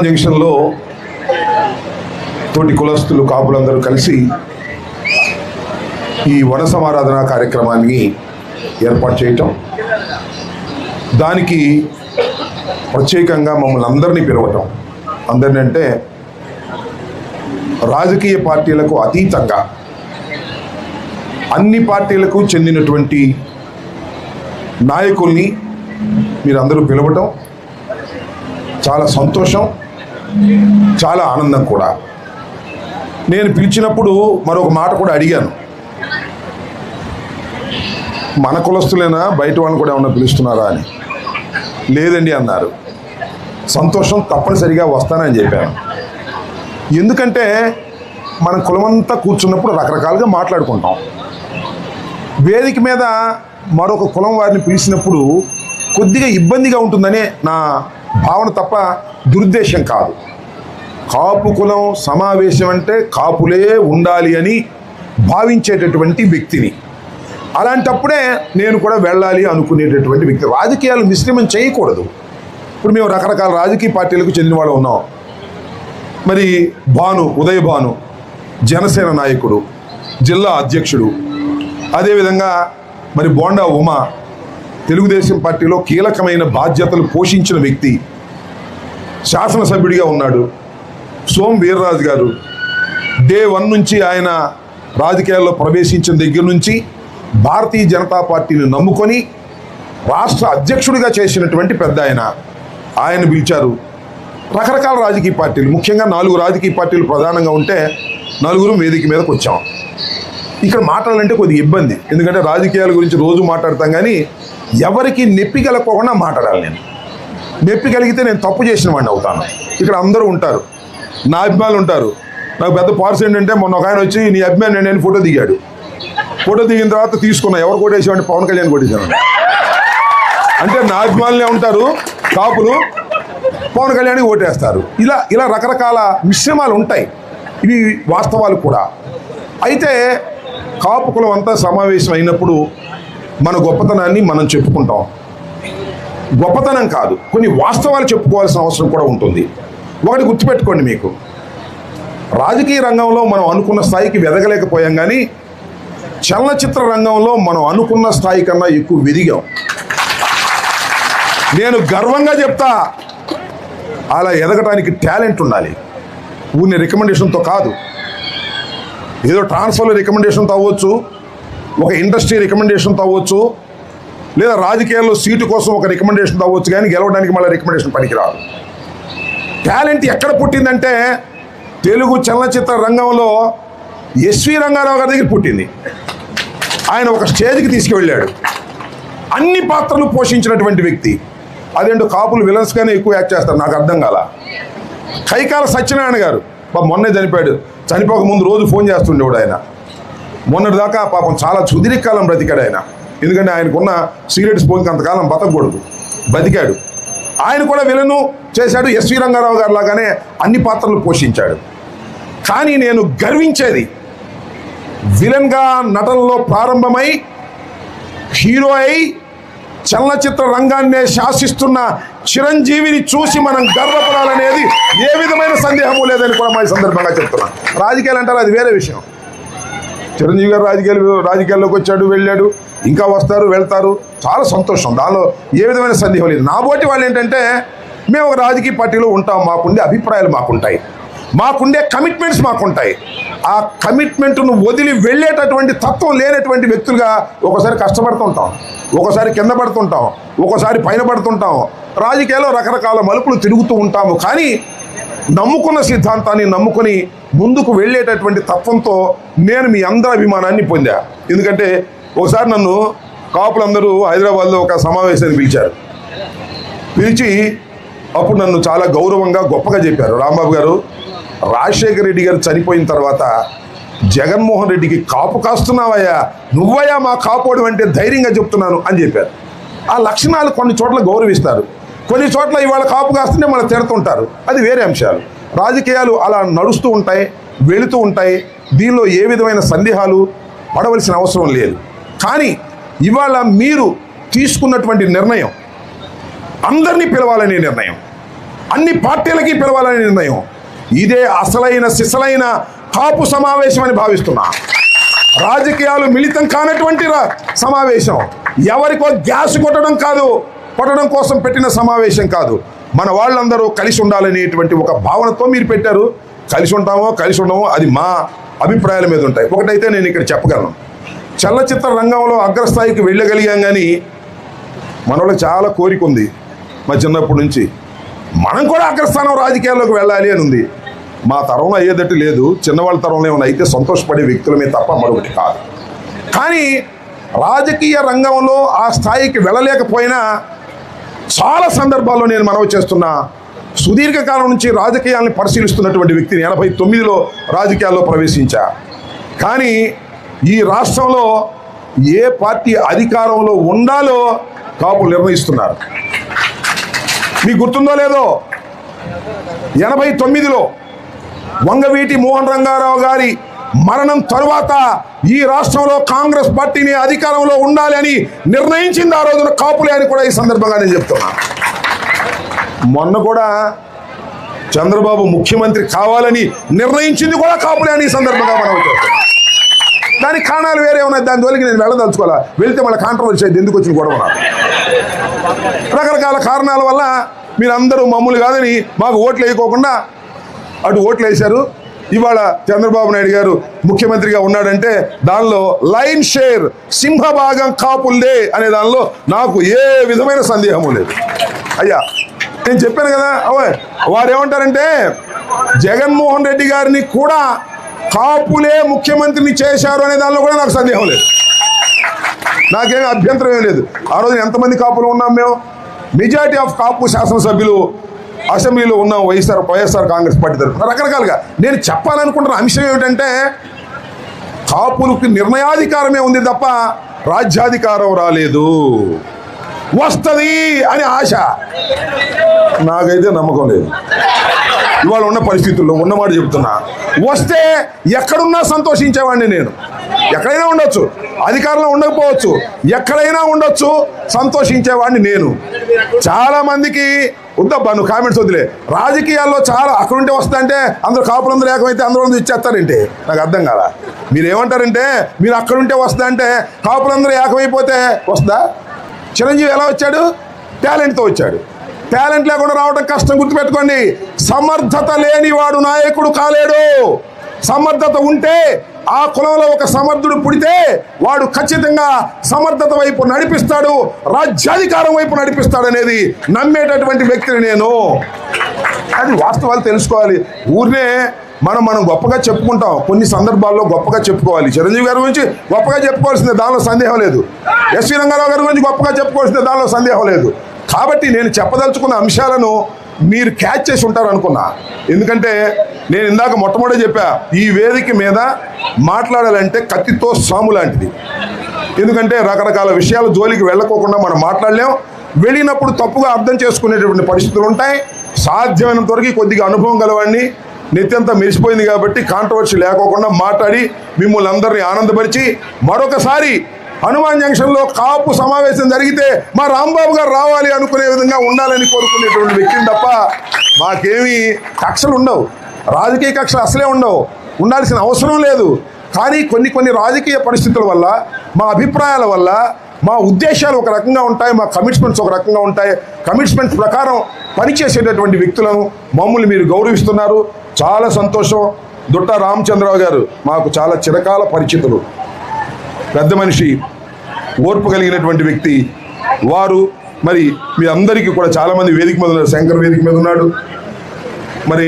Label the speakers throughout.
Speaker 1: జంక్షన్లో తోటి కులస్తులు కాపులందరూ కలిసి ఈ వన సమారాధన కార్యక్రమాన్ని ఏర్పాటు చేయటం, దానికి ప్రత్యేకంగా మమ్మల్ని అందరినీ పిలవటం, అందరినీ అంటే రాజకీయ పార్టీలకు అతీతంగా అన్ని పార్టీలకు చెందినటువంటి నాయకుల్ని మీరందరూ పిలవటం చాలా సంతోషం, చాలా ఆనందం కూడా. నేను పిలిచినప్పుడు మరొక మాట కూడా అడిగాను, మన కులస్తులైనా బయట వాళ్ళని కూడా ఏమన్నా పిలుస్తున్నారా అని. లేదండి అన్నారు. సంతోషం, తప్పనిసరిగా వస్తానని చెప్పాను. ఎందుకంటే మన కులమంతా కూర్చున్నప్పుడు రకరకాలుగా మాట్లాడుకుంటాం. వేదిక మీద మరొక కులం వారిని పిలిచినప్పుడు కొద్దిగా ఇబ్బందిగా ఉంటుందనే నా భావన తప్ప దురుద్దేశం కాదు. కాపు కులం సమావేశం అంటే కాపులే ఉండాలి అని భావించేటటువంటి వ్యక్తిని. అలాంటప్పుడే నేను కూడా వెళ్ళాలి అనుకునేటటువంటి వ్యక్తి. రాజకీయాలు మిశ్రమం చేయకూడదు. ఇప్పుడు మేము రకరకాల రాజకీయ పార్టీలకు చెందిన వాళ్ళు ఉన్నాం. మరి ఉదయ భాను జనసేన నాయకుడు, జిల్లా అధ్యక్షుడు, అదేవిధంగా మరి బోండా ఉమా తెలుగుదేశం పార్టీలో కీలకమైన బాధ్యతలు పోషించిన వ్యక్తి, శాసనసభ్యుడిగా ఉన్నాడు. సోమ్ వీర్రాజు గారు డే 1 నుంచి ఆయన రాజకీయాల్లో ప్రవేశించిన దగ్గర నుంచి భారతీయ జనతా పార్టీని నమ్ముకొని రాష్ట్ర అధ్యక్షుడిగా చేసినటువంటి పెద్ద ఆయన పిలిచారు. రకరకాల రాజకీయ పార్టీలు, ముఖ్యంగా 4 రాజకీయ పార్టీలు ప్రధానంగా ఉంటే 4 వేదిక మీదకి వచ్చాం. ఇక్కడ మాట్లాడాలంటే కొద్దిగా ఇబ్బంది, ఎందుకంటే రాజకీయాల గురించి రోజు మాట్లాడతాం, కానీ ఎవరికి నొప్పి కలగకుండా మాట్లాడాలి. నేను నొప్పి కలిగితే నేను తప్పు చేసిన వాడిని అవుతాను. ఇక్కడ అందరూ ఉంటారు, నా అభిమానులు ఉంటారు. నాకు పెద్ద పార్స్ ఏంటంటే మొన్న ఒక ఆయన వచ్చి నీ అభిమాని నేను ఫోటో దిగాడు. ఫోటో దిగిన తర్వాత తీసుకున్నా, ఎవరు కొట్టేసామంటే పవన్ కళ్యాణ్ కొట్టేసాను. అంటే నా అభిమానులే ఉంటారు కాపులు, పవన్ కళ్యాణ్కి ఓటేస్తారు. ఇలా రకరకాల మిశ్రమాలు ఉంటాయి. ఇవి వాస్తవాలు కూడా. అయితే కాపు కులం అంతా సమావేశం అయినప్పుడు మన గొప్పతనాన్ని మనం చెప్పుకుంటాం. గొప్పతనం కాదు, కొన్ని వాస్తవాలు చెప్పుకోవాల్సిన అవసరం కూడా ఉంటుంది. ఒకటి గుర్తుపెట్టుకోండి, మీకు రాజకీయ రంగంలో మనం అనుకున్న స్థాయికి ఎదగలేకపోయాం, కానీ చలనచిత్ర రంగంలో మనం అనుకున్న స్థాయి కన్నా ఎక్కువ ఎదిగాం. నేను గర్వంగా చెప్తా, అలా ఎదగటానికి టాలెంట్ ఉండాలి. ఊరిని రికమెండేషన్తో కాదు, ఏదో ట్రాన్స్ఫర్లో రికమెండేషన్తో అవ్వచ్చు, ఒక ఇండస్ట్రీ రికమెండేషన్తో అవ్వచ్చు, లేదా రాజకీయాల్లో సీటు కోసం ఒక రికమెండేషన్తో అవ్వచ్చు, కానీ గెలవడానికి మళ్ళీ రికమెండేషన్ పనికిరాదు. టాలెంట్ ఎక్కడ పుట్టిందంటే తెలుగు చలనచిత్ర రంగంలో ఎస్వి రంగారావు గారి దగ్గర పుట్టింది. ఆయన ఒక స్టేజ్కి తీసుకువెళ్ళాడు, అన్ని పాత్రలు పోషించినటువంటి వ్యక్తి. అదేంటో కాపులు విలన్స్గానే ఎక్కువ యాక్ట్ చేస్తారు, నాకు అర్థం కాల. కైకాల సత్యనారాయణ గారు మొన్నే చనిపోయాడు. చనిపోక ముందు రోజు ఫోన్ చేస్తుండేవాడు ఆయన. మొన్నటి దాకా పాపం చాలా సుదీర్ఘకాలం బ్రతికాడు ఆయన, ఎందుకంటే ఆయనకున్న సిగరెట్ స్మోకింగ్ అంతకాలం బతకూడదు, బతికాడు. ఆయన కూడా విలను చేశాడు, ఎస్వి రంగారావు గారు లాగానే అన్ని పాత్రలు పోషించాడు. కానీ నేను గర్వించేది, విలన్గా నటనలో ప్రారంభమై హీరో అయి చలనచిత్ర రంగాన్నే శాసిస్తున్న చిరంజీవిని చూసి మనం గర్వపడాలనేది ఏ విధమైన సందేహము లేదని కూడా మా సందర్భంగా చెప్తున్నాను. రాజకీయాలు అంటారు, అది వేరే విషయం. చిరంజీవి గారు రాజకీయాల్లోకి వచ్చాడు, వెళ్ళాడు, ఇంకా వస్తారు, వెళ్తారు, చాలా సంతోషం. దానిలో ఏ విధమైన సందేహం లేదు. నా బోటి వాళ్ళు ఏంటంటే, మేము ఒక రాజకీయ పార్టీలో ఉంటాం, మాకుండే అభిప్రాయాలు మాకుంటాయి, మాకుండే కమిట్మెంట్స్ మాకుంటాయి. ఆ కమిట్మెంట్ను వదిలి వెళ్ళేటటువంటి తత్వం లేనటువంటి వ్యక్తులుగా ఒకసారి కష్టపడుతుంటాం, ఒకసారి కింద పడుతుంటాం, ఒకసారి పైన పడుతుంటాం. రాజకీయాల్లో రకరకాల మలుపులు తిరుగుతూ ఉంటాము, కానీ నమ్ముకున్న సిద్ధాంతాన్ని నమ్ముకొని ముందుకు వెళ్ళేటటువంటి తత్వంతో నేను మీ అందరి అభిమానాన్ని పొందా. ఎందుకంటే ఒకసారి నన్ను కాపులందరూ హైదరాబాద్లో ఒక సమావేశానికి పిలిచి అప్పుడు నన్ను చాలా గౌరవంగా గొప్పగా చెప్పారు, రాంబాబు గారు, రాజశేఖర రెడ్డి గారు చనిపోయిన తర్వాత జగన్మోహన్ రెడ్డికి కాపు కాస్తున్నావయ్యా, నువ్వయ్యా మా కాపోడు అంటే ధైర్యంగా చెప్తున్నాను అని చెప్పారు. ఆ లక్షణాలు కొన్ని చోట్ల గౌరవిస్తారు, కొన్ని చోట్ల ఇవాళ కాపు కాస్తుంటే మనం తిడుతుంటారు, అది వేరే అంశాలు. రాజకీయాలు అలా నడుస్తూ ఉంటాయి, వెళుతూ ఉంటాయి. దీనిలో ఏ విధమైన సందేహాలు పడవలసిన అవసరం లేదు. కానీ ఇవాళ మీరు తీసుకున్నటువంటి నిర్ణయం, అందరినీ పిలవాలనే నిర్ణయం, అన్ని పార్టీలకి పిలవాలని నిర్ణయం. ఇదే అసలైన సిసలైన కాపు సమావేశం అని భావిస్తున్నా. రాజకీయాలు మిళితం కానటువంటి సమావేశం, ఎవరికో గ్యాస్ కొట్టడం కోసం పెట్టిన సమావేశం కాదు. మన వాళ్ళందరూ కలిసి ఉండాలనేటువంటి ఒక భావనతో మీరు పెట్టారు. కలిసి ఉంటామో కలిసి ఉండమో అది మా అభిప్రాయాల మీద ఉంటాయి. ఒకటైతే నేను ఇక్కడ చెప్పగలను, చలనచిత్ర రంగంలో అగ్రస్థాయికి వెళ్ళగలిగాం, కానీ మనలో చాలా కోరిక ఉంది మా చిన్నప్పటి నుంచి. మనం కూడా అగ్రస్థానం రాజకీయాల్లోకి వెళ్ళాలి అని ఉంది. మా తరంలో అయ్యేటట్టు లేదు, చిన్నవాళ్ళ తరంలో ఏమైనా అయితే సంతోషపడే వ్యక్తులమే తప్ప మరొకటి కాదు. కానీ రాజకీయ రంగంలో ఆ స్థాయికి వెళ్ళలేకపోయినా చాలా సందర్భాల్లో నేను మనవి చేస్తున్నా, సుదీర్ఘకాలం నుంచి రాజకీయాలను పరిశీలిస్తున్నటువంటి వ్యక్తిని. 89లో రాజకీయాల్లో ప్రవేశించా. కానీ ఈ రాష్ట్రంలో ఏ పార్టీ అధికారంలో ఉండాలో కాపులు నిర్ణయిస్తున్నారు. మీకు గుర్తుందో లేదో, 89లో వంగవీటి మోహన్ రంగారావు గారి మరణం తరువాత ఈ రాష్ట్రంలో కాంగ్రెస్ పార్టీని అధికారంలో ఉండాలి అని నిర్ణయించింది ఆ రోజున కాపులే అని కూడా ఈ సందర్భంగా నేను చెప్తున్నా. మొన్న కూడా చంద్రబాబు ముఖ్యమంత్రి కావాలని నిర్ణయించింది కూడా కాపులే అని ఈ సందర్భంగా మనం చెప్తాం. దానికి కారణాలు వేరే ఉన్నాయి, దాని జోలికి నేను వెళ్ళదలుచుకోవాలా. వెళ్తే మళ్ళీ కాంట్రవర్సీ అయితే ఎందుకు వచ్చింది గొడవ. రకరకాల కారణాల వల్ల మీరందరూ మమ్మల్ని కాదని మాకు ఓట్లు వేయకోకుండా అటు ఓట్లు వేశారు. ఇవాళ చంద్రబాబు నాయుడు గారు ముఖ్యమంత్రిగా ఉన్నాడంటే దానిలో లైన్ షేర్ సింహభాగం కాపుల్దే అనే దానిలో నాకు ఏ విధమైన సందేహము లేదు. అయ్యా నేను చెప్పాను కదా, వారు ఏమంటారంటే జగన్మోహన్ రెడ్డి గారిని కూడా కాపులే ముఖ్యమంత్రిని చేశారు అనే దానిలో కూడా నాకు సందేహం లేదు. నాకేం అభ్యంతరం ఏం లేదు. ఆ రోజు ఎంతమంది కాపులు ఉన్నాం మేము? మెజారిటీ ఆఫ్ కాపు శాసనసభ్యులు అసెంబ్లీలో ఉన్నాం వైఎస్ఆర్ కాంగ్రెస్ పార్టీ తరఫున. రకరకాలుగా నేను చెప్పాలనుకుంటున్న అంశం ఏమిటంటే, కాపులకు నిర్ణయాధికారమే ఉంది తప్ప రాజ్యాధికారం రాలేదు. వస్తుంది అని ఆశ, నాకైతే నమ్మకం లేదు. ఇవాళ ఉన్న పరిస్థితుల్లో ఉన్నమాట చెప్తున్నా. వస్తే ఎక్కడున్నా సంతోషించేవాడిని నేను. ఎక్కడైనా ఉండొచ్చు, అధికారంలో ఉండకపోవచ్చు, ఎక్కడైనా ఉండొచ్చు, సంతోషించేవాడిని నేను. చాలా మందికి వద్దబ్బా నువ్వు కామెంట్స్ వదిలే, రాజకీయాల్లో చాలా అక్కడుంటే వస్తా అంటే అందరూ కాపులందరూ ఏకమైతే అందరూ ఇచ్చేస్తారంటే నాకు అర్థం కాల. మీరు ఏమంటారంటే మీరు అక్కడుంటే వస్తా అంటే కాపులందరూ ఏకమైపోతే వస్తుందా? చిరంజీవి ఎలా వచ్చాడు? టాలెంట్తో వచ్చాడు. టాలెంట్ లేకుండా రావడం కష్టం, గుర్తుపెట్టుకోండి. సమర్థత లేనివాడు నాయకుడు కాలేడు. సమర్థత ఉంటే, ఆ కులంలో ఒక సమర్థుడు పుడితే వాడు ఖచ్చితంగా సమర్థత వైపు నడిపిస్తాడు, రాజ్యాధికారం వైపు నడిపిస్తాడు అనేది నమ్మేటటువంటి వ్యక్తిని నేను. అది వాస్తవాలు తెలుసుకోవాలి. ఊరినే మనం గొప్పగా చెప్పుకుంటాం, కొన్ని సందర్భాల్లో గొప్పగా చెప్పుకోవాలి. చిరంజీవి గారి గురించి గొప్పగా చెప్పుకోవాల్సిందే, దానిలో సందేహం లేదు. ఎస్వి రంగారావు గారి గురించి గొప్పగా చెప్పుకోవాల్సిందే, దానిలో సందేహం లేదు. కాబట్టి నేను చెప్పదలుచుకున్న అంశాలను మీరు క్యాచ్ చేసి ఉంటారు అనుకున్నా. ఎందుకంటే నేను ఇందాక మొట్టమొదటి చెప్పా, ఈ వేదిక మీద మాట్లాడాలంటే కత్తితో సాము లాంటిది. ఎందుకంటే రకరకాల విషయాలు జోలికి వెళ్ళకోకుండా మనం మాట్లాడలేం. వెళ్ళినప్పుడు తప్పుగా అర్థం చేసుకునేటువంటి పరిస్థితులు ఉంటాయి. సాధ్యమైనంత వరకు కొద్దిగా అనుభవం గలవాడిని, నెత్తంతా మెరిసిపోయింది కాబట్టి కాంట్రవర్సీ లేకోకుండా మాట్లాడి మిమ్మల్ని అందరినీ ఆనందపరిచి, మరొకసారి హనుమాన్ జంక్షన్లో కాపు సమావేశం జరిగితే మా రాంబాబు గారు రావాలి అనుకునే విధంగా ఉండాలని కోరుకునేటువంటి వ్యక్తిని తప్ప మాకేమీ కక్షలు ఉండవు, రాజకీయ కక్షలు అసలే ఉండవు, ఉండాల్సిన అవసరం లేదు. కానీ కొన్ని రాజకీయ పరిస్థితుల వల్ల, మా అభిప్రాయాల వల్ల, మా ఉద్దేశాలు ఒక రకంగా ఉంటాయి, మా కమిట్మెంట్స్ ఒక రకంగా ఉంటాయి. కమిట్మెంట్స్ ప్రకారం పనిచేసేటటువంటి వ్యక్తులను మమ్మల్ని మీరు గౌరవిస్తున్నారు, చాలా సంతోషం. దుట్టా రామచంద్రరావు గారు మాకు చాలా చిరకాల పరిచితులు, పెద్ద మనిషి, ఓర్పు కలిగినటువంటి వ్యక్తి. వారు మరి మీ అందరికీ కూడా చాలామంది వేదిక మీద ఉన్నారు. శంకర్ వేదిక మీద ఉన్నాడు. మరి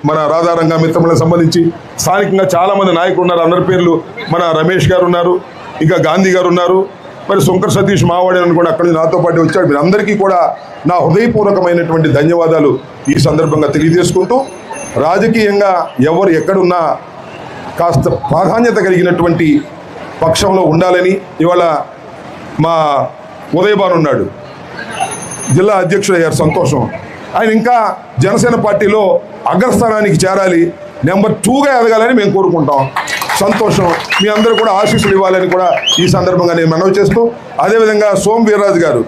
Speaker 1: మన రాధారంగ మిత్రములకు సంబంధించి స్థానికంగా చాలామంది నాయకులు ఉన్నారు. అందరి పేర్లు మన రమేష్ గారు ఉన్నారు, ఇంకా గాంధీ గారు ఉన్నారు, మరి శంకర్ సతీష్ మావాడే అని కూడా అక్కడి నుంచి నాతో పాటు వచ్చాడు. మీరు అందరికీ కూడా నా హృదయపూర్వకమైనటువంటి ధన్యవాదాలు ఈ సందర్భంగా తెలియజేసుకుంటూ, రాజకీయంగా ఎవరు ఎక్కడున్నా కాస్త ప్రాధాన్యత కలిగినటువంటి పక్షంలో ఉండాలని ఇవాళ మా ఉదయభాను ఉన్నాడు, జిల్లా అధ్యక్షుడు అయ్యారు, సంతోషం. ఆయన ఇంకా జనసేన పార్టీలో అగ్రస్థానానికి చేరాలి, నెంబర్ 2గా ఎదగాలని మేము కోరుకుంటాం. సంతోషం. మీ అందరూ కూడా ఆశీస్సులు ఇవ్వాలని కూడా ఈ సందర్భంగా నేను మనవి చేస్తూ, అదేవిధంగా సోము వీర్రాజు గారు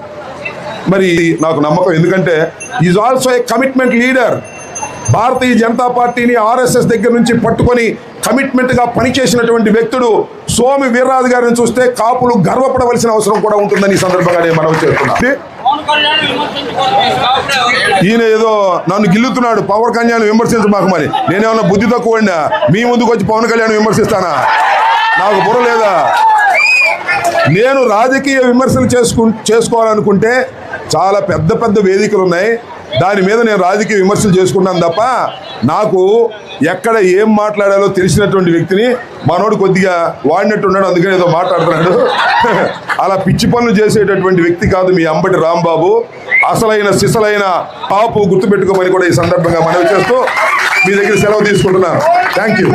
Speaker 1: మరి నాకు నమ్మకం, ఎందుకంటే is also a commitment leader. Bharatiya Janata పార్టీని ఆర్ఎస్ఎస్ దగ్గర నుంచి పట్టుకొని కమిట్మెంట్గా పనిచేసినటువంటి వ్యక్తుడు సోము వీర్రాజు గారిని చూస్తే కాపులు గర్వపడవలసిన అవసరం కూడా ఉంటుందని ఈ సందర్భంగా నేను మనవి చేస్తున్నాను. ఈయన ఏదో నన్ను గిల్లుతున్నాడు, పవన్ కళ్యాణ్ విమర్శించమాకు. మరి నేనేమన్నా బుద్ధి తక్కువ మీ ముందుకు వచ్చి పవన్ కళ్యాణ్ విమర్శిస్తానా? నాకు బుర్ర లేదా? నేను రాజకీయ విమర్శలు చేసుకోవాలనుకుంటే చాలా పెద్ద పెద్ద వేదికలు ఉన్నాయి, దాని మీద నేను రాజకీయ విమర్శలు చేసుకున్నాను తప్ప నాకు ఎక్కడ ఏం మాట్లాడాలో తెలిసినటువంటి వ్యక్తిని మనోడు కొద్దిగా వాడినట్టున్నాడు, అందుకని ఏదో మాట్లాడుతున్నాడు. అలా పిచ్చి పనులు చేసేటటువంటి వ్యక్తి కాదు మీ అంబటి రాంబాబు. అసలైన సిసలైన టాపు గుర్తుపెట్టుకోమని కూడా ఈ సందర్భంగా మనవి చేస్తూ మీ దగ్గర సెలవు తీసుకుంటున్నాను. Thank you.